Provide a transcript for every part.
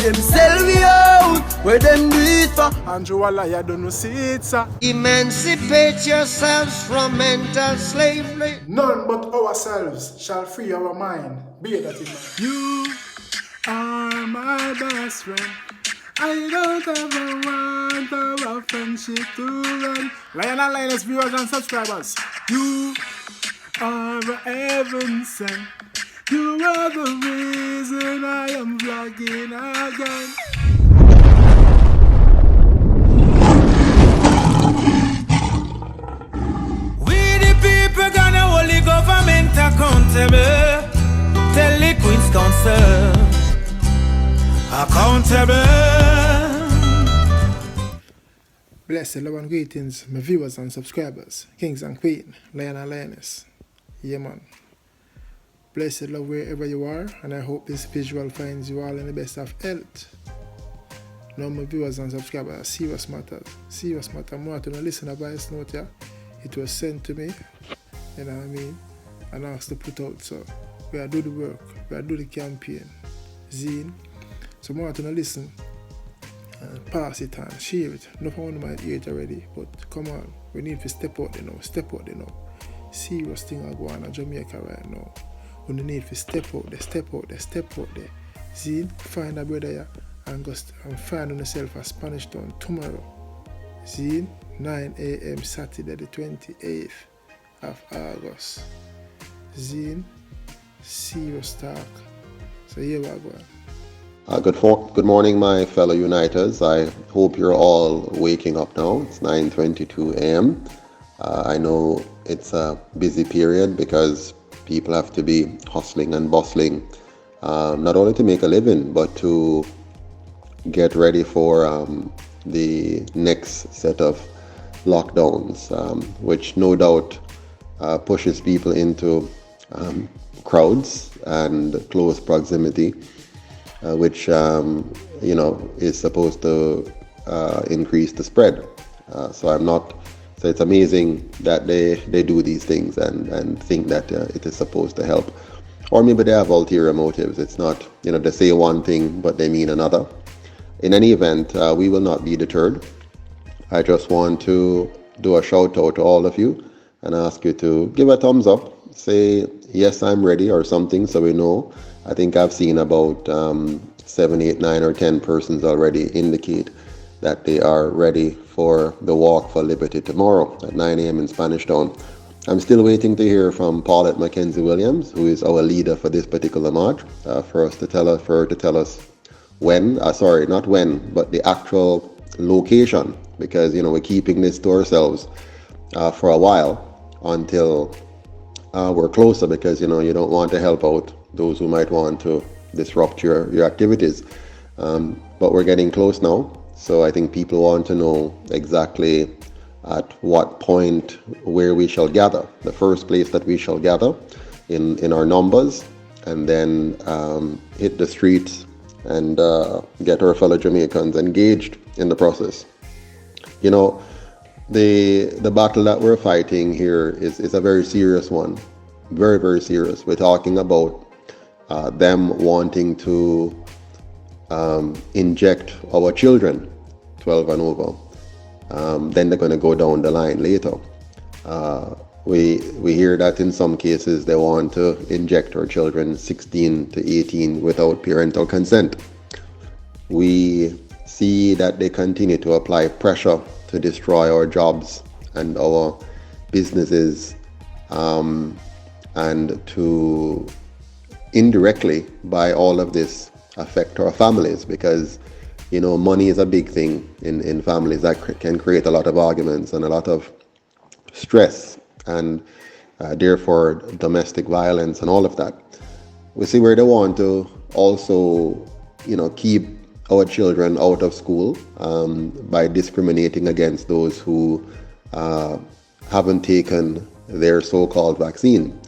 them sell we out, where them do it for. Andrew Walla, you don't know see it, sir. Emancipate yourselves from mental slavery. None but ourselves shall free our mind. Be that in mind. You are my best friend. I don't ever want our friendship to run. Lion and Lioness viewers and subscribers, you are a heaven sent. You are the reason I am vlogging again. We the people gonna hold the government accountable. Tell the Queen's Council accountable. Blessed love and greetings, my viewers and subscribers, kings and queen, lion and lioness. Yeah, man. Blessed love wherever you are, and I hope this visual finds you all in the best of health. Now, my viewers and subscribers, serious matters. Serious matter. I want to listen to a voice note here. It was sent to me, you know what I mean, and asked to put out. So, we are do the work, we are do the campaign. Zine. So, I want to listen and pass it and share it. Not for one of my age already, but come on, we need to step out there now. Step out there now. Serious thing are going on in Jamaica right now. We need to step out there, step out there, step out there. See, find a brother here and go and find on yourself a Spanish Town tomorrow. See, 9 a.m. Saturday the 28th of August. See, serious talk. So here we are going. Good morning, my fellow Uniters. I hope you're all waking up now. It's 9:22 a.m. I know it's a busy period because people have to be hustling and bustling, not only to make a living, but to get ready for the next set of lockdowns, which no doubt pushes people into crowds and close proximity, which is supposed to increase the spread. So it's amazing that they do these things and think that it is supposed to help. Or maybe they have ulterior motives. It's not, they say one thing, but they mean another. In any event, we will not be deterred. I just want to do a shout out to all of you and ask you to give a thumbs up. Say, yes, I'm ready or something, so we know. I think I've seen about 7, 8, 9, or 10 persons already indicate that they are ready for the Walk for Liberty tomorrow at 9 a.m. in Spanish Town. I'm still waiting to hear from Paulette Mackenzie Williams, who is our leader for this particular march, for her to tell us when, not when, but the actual location, because we're keeping this to ourselves for a while until we're closer, because you don't want to help out those who might want to disrupt your activities. But we're getting close now. So I think people want to know exactly at what point where we shall gather, the first place that we shall gather in our numbers, and then hit the streets and get our fellow Jamaicans engaged in the process. The battle that we're fighting here is a very serious one, very, very serious. We're talking about them wanting to inject our children 12 and over. Then they're going to go down the line later. We hear that in some cases they want to inject our children 16 to 18 without parental consent. We see that they continue to apply pressure to destroy our jobs and our businesses, and to indirectly, by all of this, affect our families, because money is a big thing in families that can create a lot of arguments and a lot of stress, and therefore domestic violence and all of that. We see where they want to also keep our children out of school by discriminating against those who haven't taken their so-called vaccine,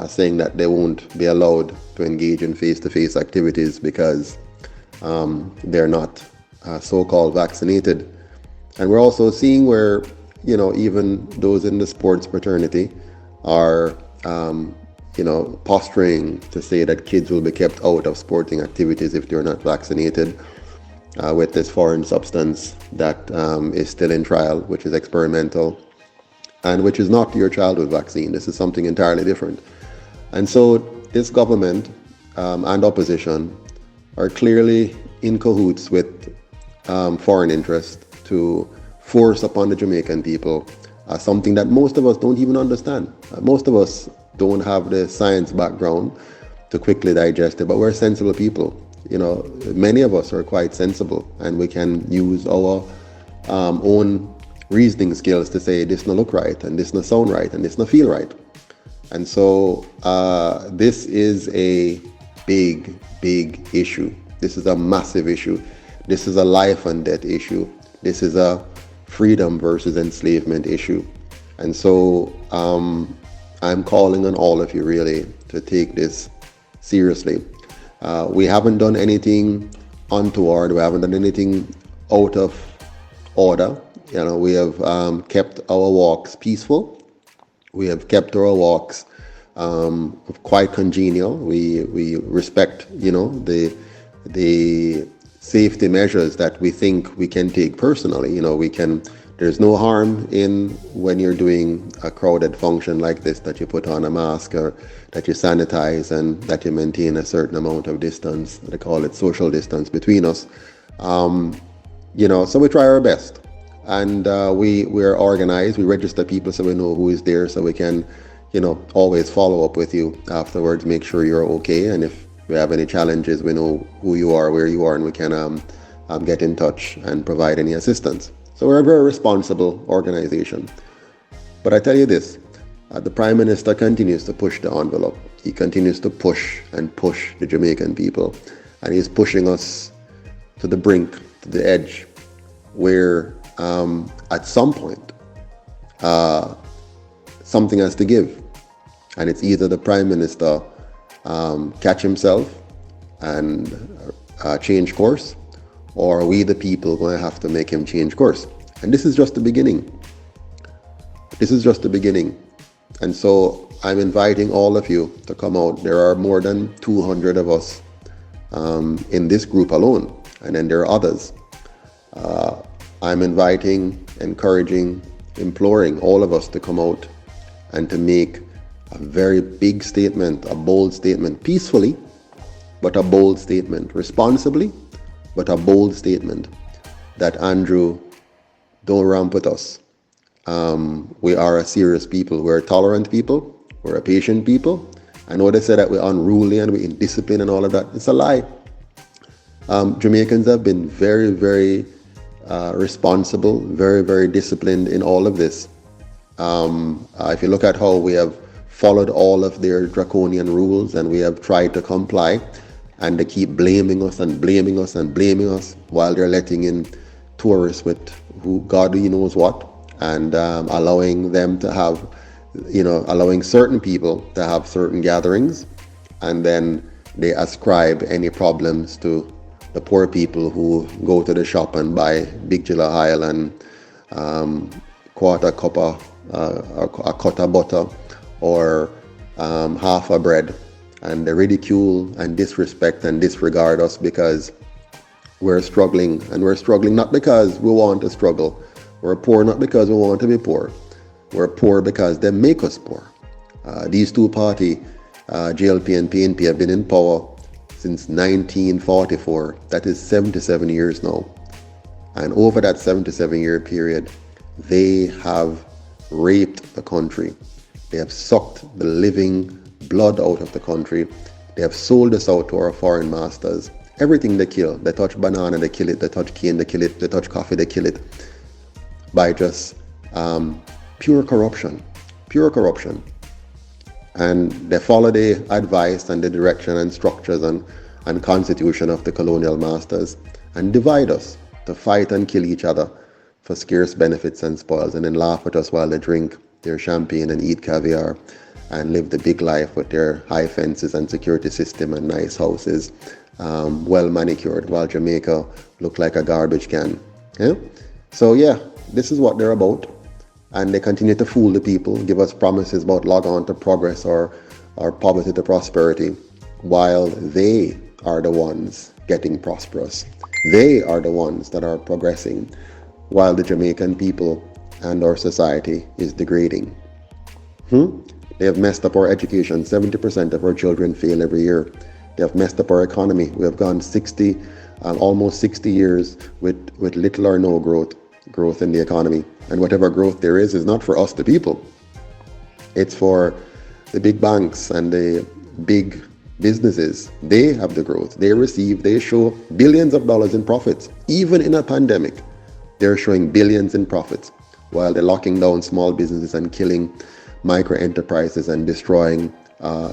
saying that they won't be allowed to engage in face-to-face activities because they're not so-called vaccinated. And we're also seeing where even those in the sports fraternity are posturing to say that kids will be kept out of sporting activities if they're not vaccinated with this foreign substance that is still in trial, which is experimental, and which is not your childhood vaccine. This is something entirely different. And so this government and opposition are clearly in cahoots with foreign interest to force upon the Jamaican people something that most of us don't even understand. Most of us don't have the science background to quickly digest it, but we're sensible people. Many of us are quite sensible, and we can use our own reasoning skills to say this no look right, and this no sound right, and this no feel right. And so this is a big issue. This is a massive issue. This is a life and death issue. This is a freedom versus enslavement issue. And so I'm calling on all of you really to take this seriously. We haven't done anything untoward. We haven't done anything out of order. We have kept our walks peaceful. We have kept our walks quite congenial. We respect, the safety measures that we think we can take personally. There's no harm in when you're doing a crowded function like this that you put on a mask, or that you sanitize, and that you maintain a certain amount of distance. They call it social distance between us. So we try our best. And we're organized. We register people so we know who is there, so we can, always follow up with you afterwards, make sure you're okay. And if we have any challenges, we know who you are, where you are, and we can get in touch and provide any assistance. So we're a very responsible organization. But I tell you this, the Prime Minister continues to push the envelope. He continues to push and push the Jamaican people. And he's pushing us to the brink, to the edge, where at some point something has to give. And it's either the Prime Minister catch himself and change course, or we the people going to have to make him change course. And this is just the beginning. This is just the beginning. And so I'm inviting all of you to come out. There are more than 200 of us in this group alone, and then there are others. I'm inviting, encouraging, imploring all of us to come out and to make a very big statement, a bold statement, peacefully, but a bold statement, responsibly, but a bold statement that Andrew, don't ramp with us. We are a serious people. We're a tolerant people. We're a patient people. I know they say that we're unruly and we're indisciplined and all of that. It's a lie. Jamaicans have been very, very responsible, very, very disciplined in all of this. If you look at how we have followed all of their draconian rules and we have tried to comply, and they keep blaming us and blaming us and blaming us while they're letting in tourists with who God knows what, and allowing them to have, allowing certain people to have certain gatherings, and then they ascribe any problems to the poor people who go to the shop and buy big Gila Isle and quarter cup of a cut of butter or half a bread, and they ridicule and disrespect and disregard us because we're struggling. And we're struggling not because we want to struggle. We're poor not because we want to be poor. We're poor because they make us poor. These two parties, JLP and PNP, have been in power since 1944. That is 77 years now. And over that 77-year period, they have raped the country. They have sucked the living blood out of the country. They have sold us out to our foreign masters. Everything they kill. They touch banana, they kill it. They touch cane, they kill it. They touch coffee, they kill it. By just pure corruption. Pure corruption. And they follow the advice and the direction and structures and constitution of the colonial masters and divide us to fight and kill each other for scarce benefits and spoils, and then laugh at us while they drink their champagne and eat caviar and live the big life with their high fences and security system and nice houses, well manicured, while Jamaica look like a garbage can. Yeah? So yeah, this is what they're about. And they continue to fool the people, give us promises about log on to progress or or poverty to prosperity, while they are the ones getting prosperous. They are the ones that are progressing, while the Jamaican people and our society is degrading. They have messed up our education. 70% of our children fail every year. They have messed up our economy. We have gone almost 60 years with little or no growth in the economy. And whatever growth there is not for us, the people. It's for the big banks and the big businesses. They have the growth. They show billions of dollars in profits. Even in a pandemic, they're showing billions in profits, while they're locking down small businesses and killing micro enterprises and destroying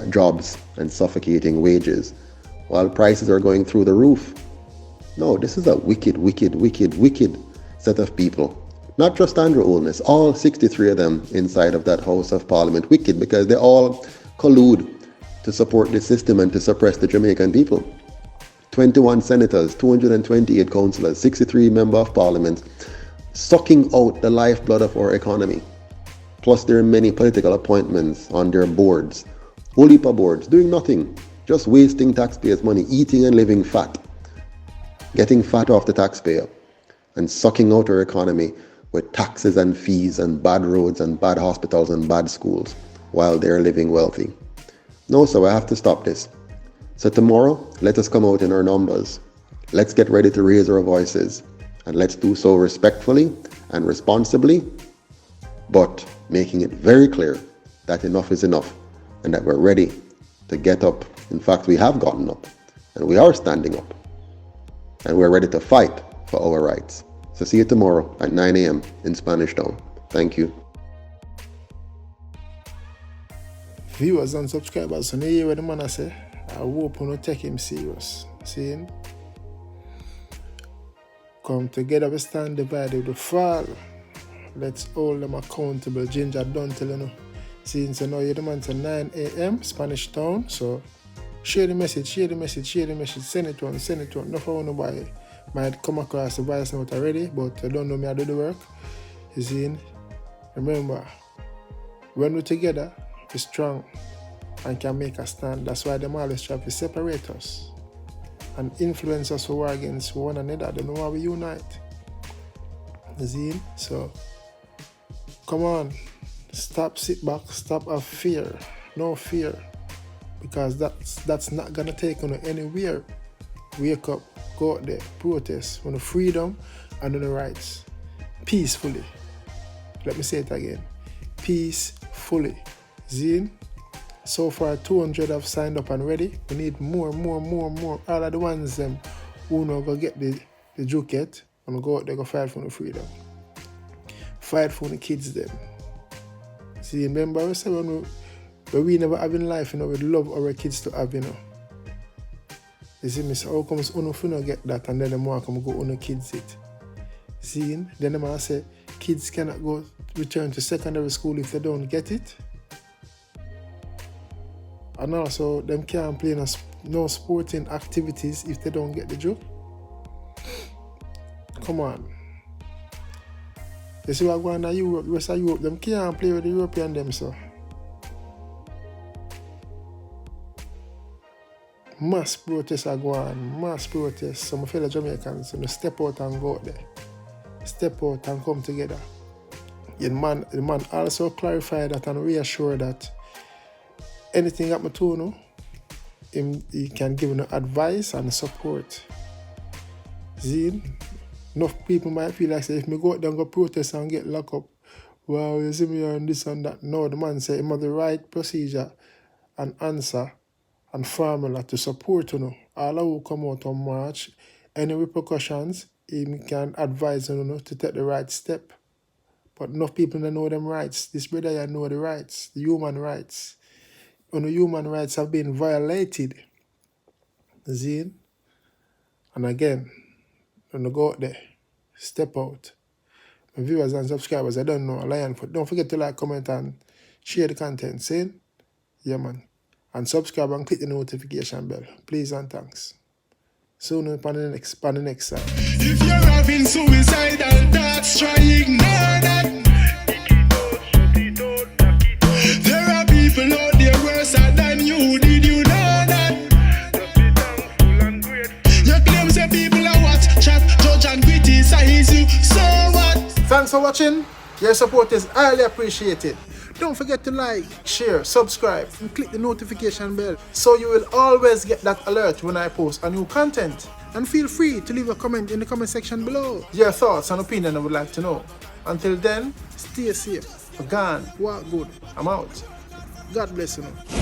jobs and suffocating wages, while prices are going through the roof. No, this is a wicked set of people. Not just Andrew Holness, all 63 of them inside of that House of Parliament. Wicked because they all collude to support the system and to suppress the Jamaican people. 21 senators, 228 councillors, 63 members of parliament, sucking out the lifeblood of our economy. Plus there are many political appointments on their boards. Whole heap of boards, doing nothing, just wasting taxpayers' money, eating and living fat, getting fat off the taxpayer, and sucking out our economy with taxes and fees and bad roads and bad hospitals and bad schools, while they're living wealthy. No, so I have to stop this. So tomorrow, let us come out in our numbers. Let's get ready to raise our voices, and let's do so respectfully and responsibly, but making it very clear that enough is enough and that we're ready to get up. In fact, we have gotten up and we are standing up and we're ready to fight for our rights. So see you tomorrow at 9 a.m. in Spanish Town. Thank you. Viewers and subscribers, so you hear what the man I say? I hope you don't take him serious. See? Come together, we stand divided, we fall. Let's hold them accountable. Ginger don't tell you know. See, so now you're the man to 9 a.m. Spanish Town. So share the message, send it to them. Not for nobody might come across the voice note already, but I don't know me how to do the work. You see? Remember, when we're together, we're strong and can make a stand. That's why them always try to separate us and influence us for war against one another. They know how we unite. You see? So come on, stop, sit back, stop have fear, no fear, because that's not gonna take you anywhere. Wake up, go out there, protest on the freedom and on the rights, peacefully. Let me say it again, peacefully. Zine, so far 200 have signed up and ready. We need more. All of the ones who know go get the jacket and go out there, go fight for the freedom. Fight for the kids them. See, remember we said when we never have in life, we love our kids to have, You see me, so how comes uno finna get that and then them want come go uno kids it? See, then them say kids cannot return to secondary school if they don't get it. And also them can't play no sporting activities if they don't get the joke. Come on. You see what going on in Europe, the rest of Europe, them can't play with the European them, so. Mass protests are going on, mass protests. Some fellow Jamaicans, step out and go out there. Step out and come together. The man also clarified that and reassured that anything happen to he can give advice and support. See? Enough people might feel like say if me go out there and go protest and get locked up, wow, you see me and this and that. No, the man say he have the right procedure and answer and formula to support all who come out on march. Any repercussions, he can advise to take the right step. But enough people don't know them rights. This brother here know the rights, the human rights. When the human rights have been violated. See? And again, when you go out there, step out. My viewers and subscribers, I don't know, don't forget to like, comment, and share the content. See? Yeah, man. And subscribe and click the notification bell. Please and thanks. Soon on the next side. If you're having suicidal thoughts, try ignore that. There are people out there worse than judge and criticize you. So what? Thanks for watching. Your support is highly appreciated. Don't forget to like, share, subscribe, and click the notification bell so you will always get that alert when I post a new content. And feel free to leave a comment in the comment section below. Your thoughts and opinion I would like to know. Until then, stay safe. Gone. Walk good. I'm out. God bless you.